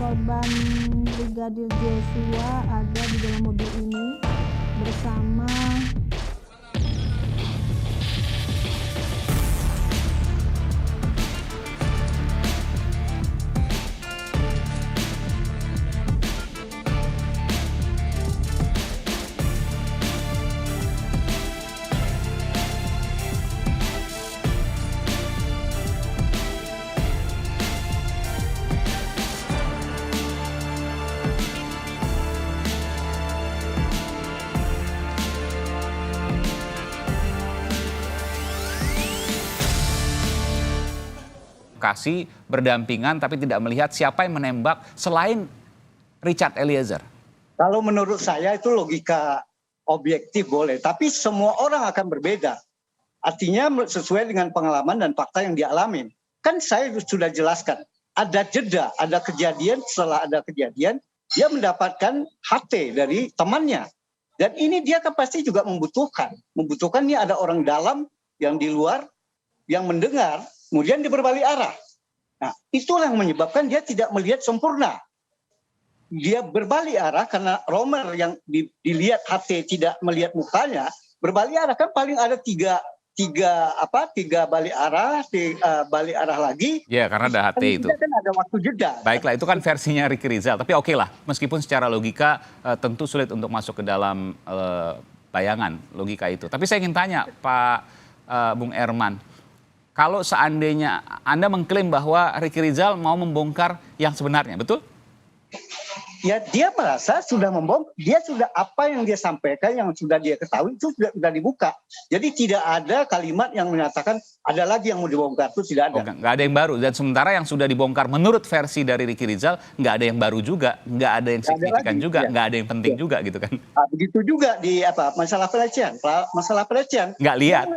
korban Brigadir Joshua ada di dalam mobil ini bersama lokasi berdampingan tapi tidak melihat siapa yang menembak selain Richard Eliezer. Kalau menurut saya itu logika objektif boleh, tapi semua orang akan berbeda. Artinya sesuai dengan pengalaman dan fakta yang dia alamin. Kan saya sudah jelaskan, ada jeda, ada kejadian, setelah ada kejadian, dia mendapatkan HT dari temannya. Dan ini dia kan pasti juga membutuhkan. Membutuhkan ini ada orang dalam yang di luar, yang mendengar, kemudian dia berbalik arah. Nah, itulah yang menyebabkan dia tidak melihat sempurna. Dia berbalik arah karena Romer yang dilihat HT tidak melihat mukanya, berbalik arah kan paling ada tiga balik arah, balik arah lagi. Ya, karena ada HT itu. Kan ada waktu jeda. Baiklah, itu kan versinya Ricky Rizal. Tapi oke lah, meskipun secara logika tentu sulit untuk masuk ke dalam bayangan logika itu. Tapi saya ingin tanya Pak Bung Herman, kalau seandainya Anda mengklaim bahwa Ricky Rizal mau membongkar yang sebenarnya, betul? Ya, dia merasa sudah membongkar, dia sudah apa yang dia sampaikan, yang sudah dia ketahui itu sudah dibuka. Jadi tidak ada kalimat yang menyatakan ada lagi yang mau dibongkar, itu tidak ada. Oh, nggak ada yang baru. Dan sementara yang sudah dibongkar menurut versi dari Ricky Rizal, nggak ada yang baru juga, nggak ada yang signifikan juga, nggak ada yang penting juga gitu kan? Nah, begitu juga di masalah pelecehan, Nggak lihat.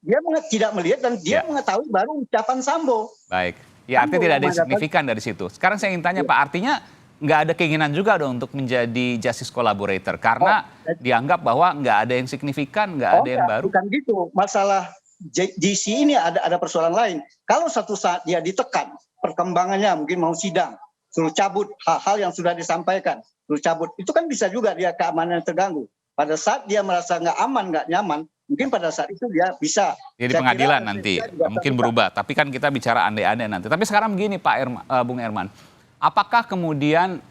Dia tidak melihat dan dia mengetahui baru ucapan Sambo. Baik, ya artinya tidak ada yang signifikan dari situ. Sekarang saya ingin tanya Pak, artinya nggak ada keinginan juga dong untuk menjadi justice collaborator karena dianggap bahwa nggak ada yang signifikan, nggak ada yang baru. Bukan gitu, masalah JC ini ada persoalan lain. Kalau satu saat dia ditekan, perkembangannya mungkin mau sidang, suruh cabut hal-hal yang sudah disampaikan, suruh cabut, itu kan bisa juga dia keamanan terganggu. Pada saat dia merasa nggak aman, nggak nyaman, mungkin pada saat itu dia bisa. Jadi pengadilan nanti mungkin berubah. Tapi kan kita bicara andai-andai nanti. Tapi sekarang begini Bung Herman, apakah kemudian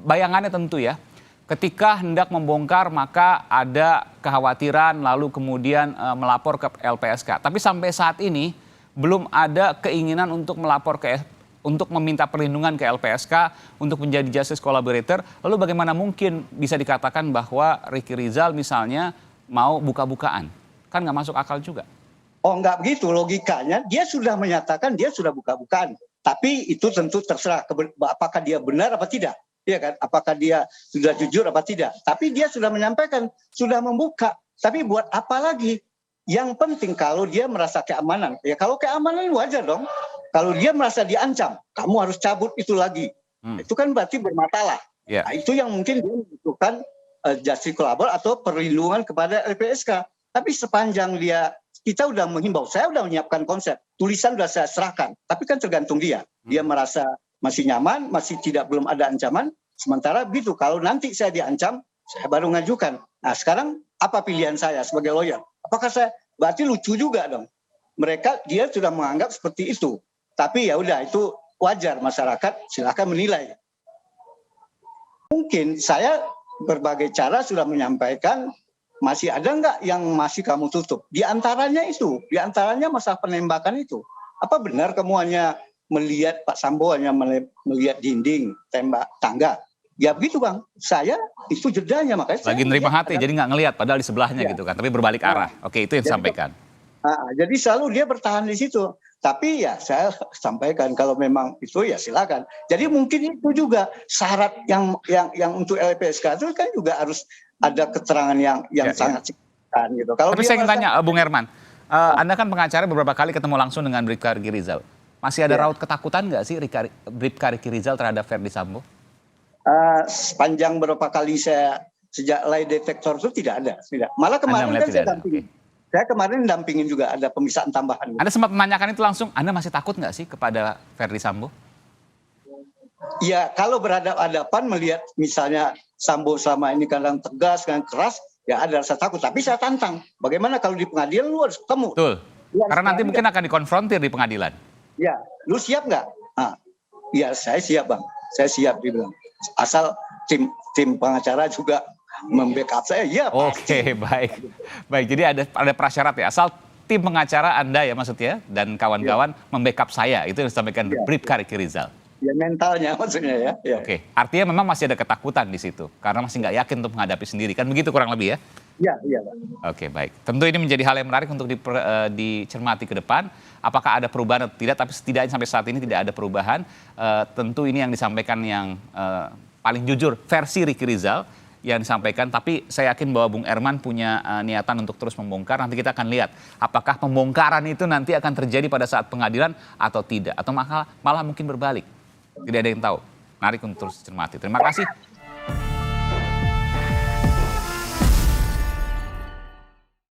bayangannya tentu ya, ketika hendak membongkar maka ada kekhawatiran lalu kemudian melapor ke LPSK. Tapi sampai saat ini belum ada keinginan untuk melapor untuk meminta perlindungan ke LPSK untuk menjadi justice collaborator. Lalu bagaimana mungkin bisa dikatakan bahwa Ricky Rizal misalnya mau buka-bukaan? Kan nggak masuk akal juga. Oh, nggak begitu logikanya. Dia sudah menyatakan dia sudah buka-bukaan. Tapi itu tentu terserah apakah dia benar apa tidak. Iya kan? Apakah dia sudah jujur apa tidak. Tapi dia sudah menyampaikan, sudah membuka. Tapi buat apa lagi? Yang penting kalau dia merasa keamanan. Ya kalau keamanan wajar dong. Kalau dia merasa diancam, kamu harus cabut itu lagi. Itu kan berarti bermasalah. Yeah. Nah, itu yang mungkin dia membutuhkan justice collaborator atau perlindungan kepada LPSK. Tapi sepanjang kita udah menghimbau, saya udah menyiapkan konsep, tulisan udah saya serahkan. Tapi kan tergantung dia. Dia merasa masih nyaman, masih belum ada ancaman. Sementara begitu, kalau nanti saya diancam, saya baru ngajukan. Nah sekarang apa pilihan saya sebagai lawyer? Apakah berarti lucu juga dong? Dia sudah menganggap seperti itu. Tapi ya udah itu wajar, masyarakat silakan menilai. Mungkin saya berbagai cara sudah menyampaikan, masih ada nggak yang masih kamu tutup? Di antaranya masalah penembakan itu. Apa benar kamu hanya melihat Pak Sambo hanya melihat dinding tembak tangga? Ya begitu Bang, saya itu jedanya makanya. Lagi nerima hati, jadi nggak ngelihat padahal di sebelahnya gitu kan, tapi berbalik arah. Oke, itu yang disampaikan. Jadi selalu dia bertahan di situ. Tapi ya saya sampaikan kalau memang itu ya silakan. Jadi mungkin itu juga syarat yang untuk LPSK itu kan juga harus ada keterangan yang sangat signifikan gitu. Tapi saya ingin tanya Bung Herman, Anda kan pengacara beberapa kali ketemu langsung dengan Bribka Ricky Rizal. Masih ada raut ketakutan nggak sih Bribka Ricky Rizal terhadap Verdi Sambo? Sepanjang berapa kali saya sejak lie detektor itu tidak ada. Malah kemarin kan saya dampingin. Saya kemarin dampingin juga ada pemeriksaan tambahan. Anda sempat menanyakan itu langsung, Anda masih takut nggak sih kepada Verdi Sambo? Ya kalau berhadapan melihat misalnya Sambo selama ini kadang tegas, kadang keras, ya ada rasa takut. Tapi saya tantang, bagaimana kalau di pengadilan lu harus ketemu? Betul. Lu harus Karena nanti ketemu mungkin akan dikonfrontir di pengadilan. Ya, lu siap nggak? Ya saya siap bang, saya siap dibilang. Asal tim pengacara juga membackup saya, ya pasti. Oke, baik. Baik, jadi ada prasyarat ya. Asal tim pengacara Anda ya maksudnya dan kawan-kawan membackup saya. Itu yang disampaikan Bribka Riki Rizal. Ya mentalnya maksudnya ya. Oke, artinya memang masih ada ketakutan di situ. Karena masih nggak yakin untuk menghadapi sendiri. Kan begitu kurang lebih ya? Iya Pak. Oke, baik. Tentu ini menjadi hal yang menarik untuk dicermati ke depan. Apakah ada perubahan atau tidak, tapi setidaknya sampai saat ini tidak ada perubahan. Tentu ini yang disampaikan yang paling jujur, versi Riki Rizal yang disampaikan. Tapi saya yakin bahwa Bung Herman punya niatan untuk terus membongkar. Nanti kita akan lihat apakah pembongkaran itu nanti akan terjadi pada saat pengadilan atau tidak. Atau malah mungkin berbalik. Tidak ada yang tahu. Menarik untuk terus dicermati. Terima kasih